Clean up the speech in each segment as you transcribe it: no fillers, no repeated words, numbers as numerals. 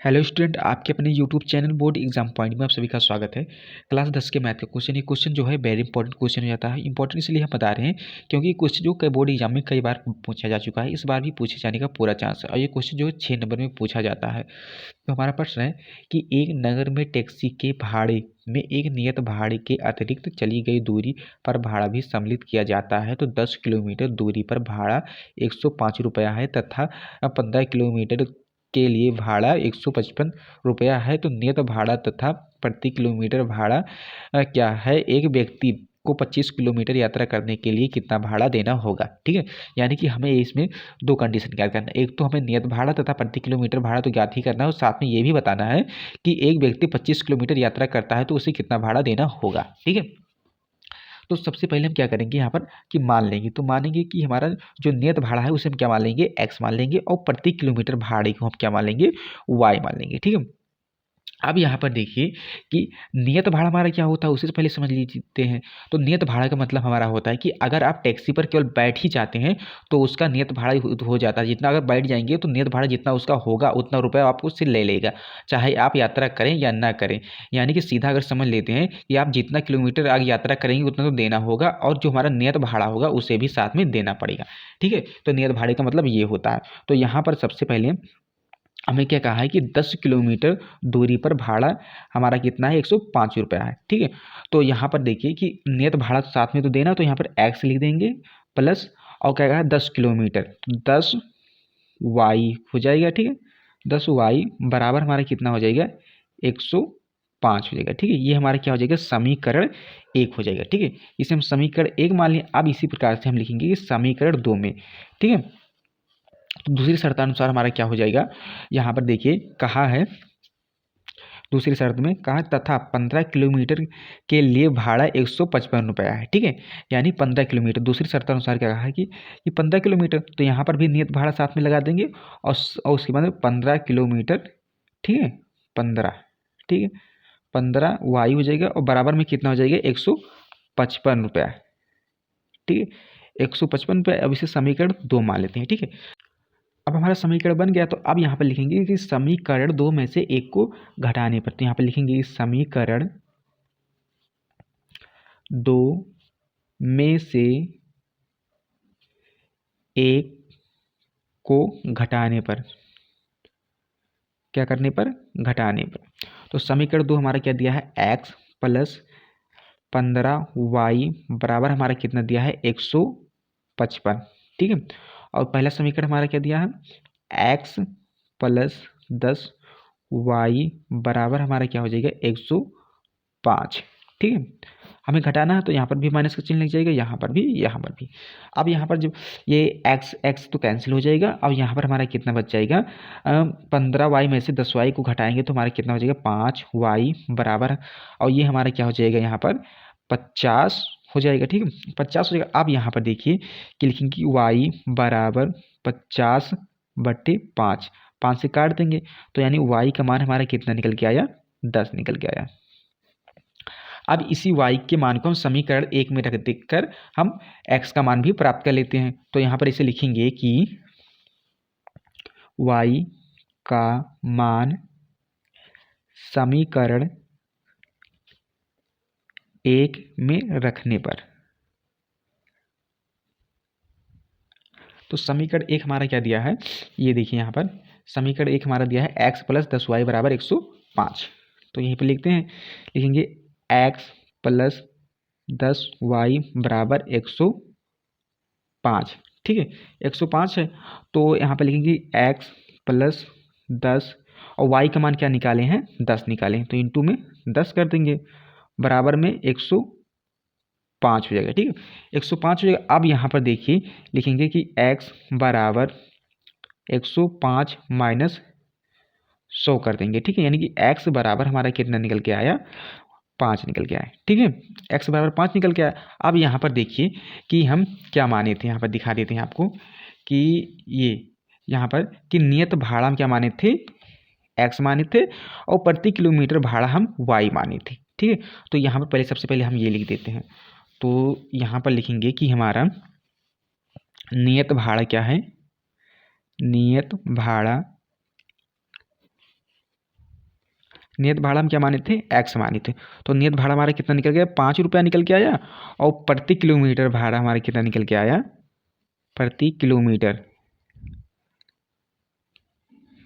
Hello student, आपके अपने YouTube channel board exam point में आप सभी का स्वागत है। क्लास 10 के मैथ का क्वेश्चन, ये क्वेश्चन जो है वेरी इंपॉर्टेंट क्वेश्चन हो जाता है। इंपॉर्टेंट इसलिए हम बता रहे हैं क्योंकि ये क्वेश्चन जो कई बोर्ड एग्जाम में कई बार पूछा जा चुका है, इस बार भी पूछे जाने का पूरा चांस है और ये क्वेश्चन जो है 6 नंबर में पूछा जाता है। तो हमारा प्रश्न है कि एक नगर में टैक्सी के भाड़े में एक नियत भाड़े के अतिरिक्त चली गई दूरी पर भाड़ा भी सम्मिलित किया जाता है। तो 10 किलोमीटर दूरी पर भाड़ा 105 रुपया है तथा 15 किलोमीटर के लिए भाड़ा 155 रुपया है। तो नियत भाड़ा तथा प्रति किलोमीटर भाड़ा क्या है? एक व्यक्ति को 25 किलोमीटर यात्रा करने के लिए कितना भाड़ा देना होगा? ठीक है, यानी कि हमें इसमें दो कंडीशन ज्ञात करना है। एक तो हमें नियत भाड़ा तथा प्रति किलोमीटर भाड़ा तो ज्ञात ही करना है और साथ में ये भी बताना है कि एक व्यक्ति 25 किलोमीटर यात्रा करता है तो उसे कितना भाड़ा देना होगा। ठीक है, तो सबसे पहले हम क्या करेंगे यहाँ पर कि मान लेंगे। तो मानेंगे कि हमारा जो नियत भाड़ा है उसे हम क्या मान लेंगे? एक्स मान लेंगे और प्रति किलोमीटर भाड़े को हम क्या मान लेंगे? वाई मान लेंगे। ठीक है, अब यहाँ पर देखिए कि नियत भाड़ा हमारा क्या होता है उसे तो पहले समझ लेते हैं। तो नियत भाड़ा का मतलब हमारा होता है कि अगर आप टैक्सी पर केवल बैठ ही जाते हैं तो उसका नियत भाड़ा हो जाता है। जितना अगर बैठ जाएंगे तो नियत भाड़ा जितना उसका होगा उतना रुपया आपको उससे ले लेगा, चाहे आप यात्रा करें या ना करें। यानी कि सीधा अगर समझ लेते हैं कि आप जितना किलोमीटर आगे यात्रा करेंगे उतना तो देना होगा और जो हमारा नियत भाड़ा होगा उसे भी साथ में देना पड़ेगा। ठीक है, तो नियत भाड़े का मतलब ये होता है। तो यहाँ पर सबसे पहले हमें क्या कहा है कि 10 किलोमीटर दूरी पर भाड़ा हमारा कितना है? 105 रुपया है। ठीक है, तो यहाँ पर देखिए कि नियत भाड़ा तो साथ में तो देना, तो यहाँ पर एक्स लिख देंगे प्लस और क्या कहा? 10 किलोमीटर, 10 वाई हो जाएगा। ठीक है, 10 वाई बराबर हमारा कितना हो जाएगा? 105 हो जाएगा। ठीक है, ये हमारा क्या हो जाएगा? समीकरण 1 हो जाएगा। ठीक है, इसे हम समीकरण 1 मान लें। अब इसी प्रकार से हम लिखेंगे कि समीकरण 2 में, ठीक है, तो दूसरी शर्तानुसार हमारा क्या हो जाएगा? यहाँ पर देखिए कहा है, दूसरी शर्त में कहा तथा 15 किलोमीटर के लिए भाड़ा 155 रुपया है। ठीक है, यानी 15 किलोमीटर, दूसरी शर्तानुसार क्या कहा है कि 15 किलोमीटर, तो यहाँ पर भी नियत भाड़ा साथ में लगा देंगे और उसके बाद 15 किलोमीटर। ठीक है, 15, ठीक है, 15 वायु हो जाएगा और बराबर में कितना हो जाएगा? 155 रुपया। ठीक है, 155 रुपया। अब इसे समीकरण 2 मान लेते हैं। ठीक है, अब हमारा समीकरण बन गया। तो अब यहाँ पर लिखेंगे कि समीकरण 2 में से एक को घटाने पर, तो यहाँ पर लिखेंगे कि समीकरण 2 में से एक को घटाने पर, क्या करने पर? घटाने पर। तो समीकरण 2 हमारा क्या दिया है? एक्स प्लस 15 वाई बराबर हमारा कितना दिया है? 155। ठीक है, और पहला समीकरण हमारा क्या दिया है? एक्स प्लस 10 वाई बराबर हमारा क्या हो जाएगा? 105। ठीक है, हमें घटाना है तो यहाँ पर भी माइनस का चिन्ह लग जाएगा, यहाँ पर भी, यहाँ पर भी। अब यहाँ पर जब ये एक्स एक्स तो कैंसिल हो जाएगा। अब यहाँ पर हमारा कितना बच जाएगा? 15 वाई में से 10 वाई को घटाएंगे तो हमारा कितना हो जाएगा? 5 वाई बराबर, और ये हमारा क्या हो जाएगा? यहाँ पर 50 हो जाएगा। ठीक है, 50 हो जाएगा। अब यहाँ पर देखिए कि लिखेंगे कि वाई बराबर 50/5, 5 से काट देंगे तो यानी वाई का मान हमारा कितना निकल के आया? 10 निकल के आया। अब इसी y के मान को हम समीकरण 1 में रख देकर हम x का मान भी प्राप्त कर लेते हैं। तो यहाँ पर इसे लिखेंगे कि y का मान समीकरण 1 में रखने पर, तो समीकरण 1 हमारा क्या दिया है? ये देखिए यहाँ पर समीकरण 1 हमारा दिया है x प्लस 10y बराबर 105। तो यहीं पर लिखते हैं, लिखेंगे x प्लस 10y बराबर 105। ठीक है, 105 है तो यहाँ पर लिखेंगे x प्लस 10 और y का मान क्या निकाले हैं? 10 निकाले हैं, तो इंटू में 10 कर देंगे बराबर में 105 हो जाएगा। ठीक है, 105 हो जाएगा। अब यहाँ पर देखिए लिखेंगे कि x बराबर 105 माइनस 100 कर देंगे। ठीक है, यानी कि x बराबर हमारा कितना निकल के आया? 5 निकल के आए। ठीक है, x बराबर 5 निकल के आया। अब यहाँ पर देखिए कि हम क्या माने थे, यहाँ पर दिखा देते हैं आपको कि ये यहाँ पर कि नियत भाड़ा हम क्या माने थे? x माने थे और प्रति किलोमीटर भाड़ा हम y माने थे। ठीक है, तो यहाँ पर पहले सबसे पहले हम ये लिख देते हैं। तो यहाँ पर लिखेंगे कि हमारा नियत भाड़ा क्या है? नियत भाड़ा नियत भाड़ा हम क्या माने थे, एक्स माने थे। तो नियत भाड़ा हमारा कितना निकल गया, 5 रुपया निकल के आया। और प्रति किलोमीटर भाड़ा हमारा कितना निकल के आया, प्रति किलोमीटर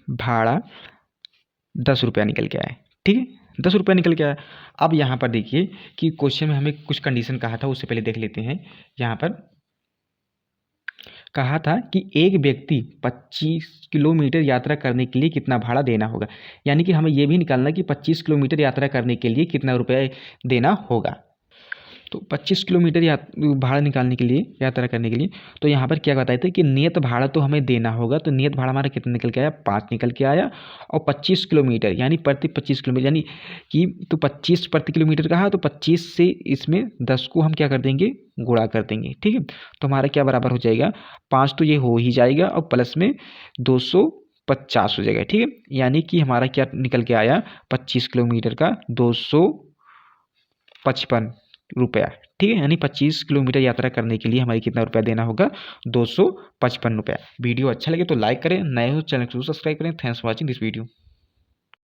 भाड़ा 10 रुपया निकल के आया। ठीक है, 10 रुपया निकल के आया। अब यहाँ पर देखिए कि क्वेश्चन में हमें कुछ कंडीशन कहा था, उससे पहले देख लेते हैं। यहाँ पर कहा था कि एक व्यक्ति 25 किलोमीटर यात्रा करने के लिए कितना भाड़ा देना होगा। यानी कि हमें यह भी निकालना कि 25 किलोमीटर यात्रा करने के लिए कितना रुपया देना होगा। तो 25 किलोमीटर भाड़ा निकालने के लिए, यात्रा करने के लिए, तो यहाँ पर क्या बताए थे कि नियत भाड़ा तो हमें देना होगा। तो नियत भाड़ा हमारा कितना निकल के आया, 5 निकल के आया। और 25 किलोमीटर यानी प्रति 25 किलोमीटर यानी कि तो 25 प्रति किलोमीटर कहा, तो 25 से इसमें 10 को हम क्या कर देंगे, गुणा कर देंगे। ठीक है, तो हमारा क्या बराबर हो जाएगा, 5 तो ये हो ही जाएगा और प्लस में 250 हो जाएगा। ठीक है, यानी कि हमारा क्या निकल के आया, 25 किलोमीटर का 255 रुपया। ठीक है, यानी 25 किलोमीटर यात्रा करने के लिए हमारी कितना रुपया देना होगा, 255 रुपया। वीडियो अच्छा लगे तो लाइक करें, नए हो चैनल को सब्सक्राइब करें। Thanks for watching this video.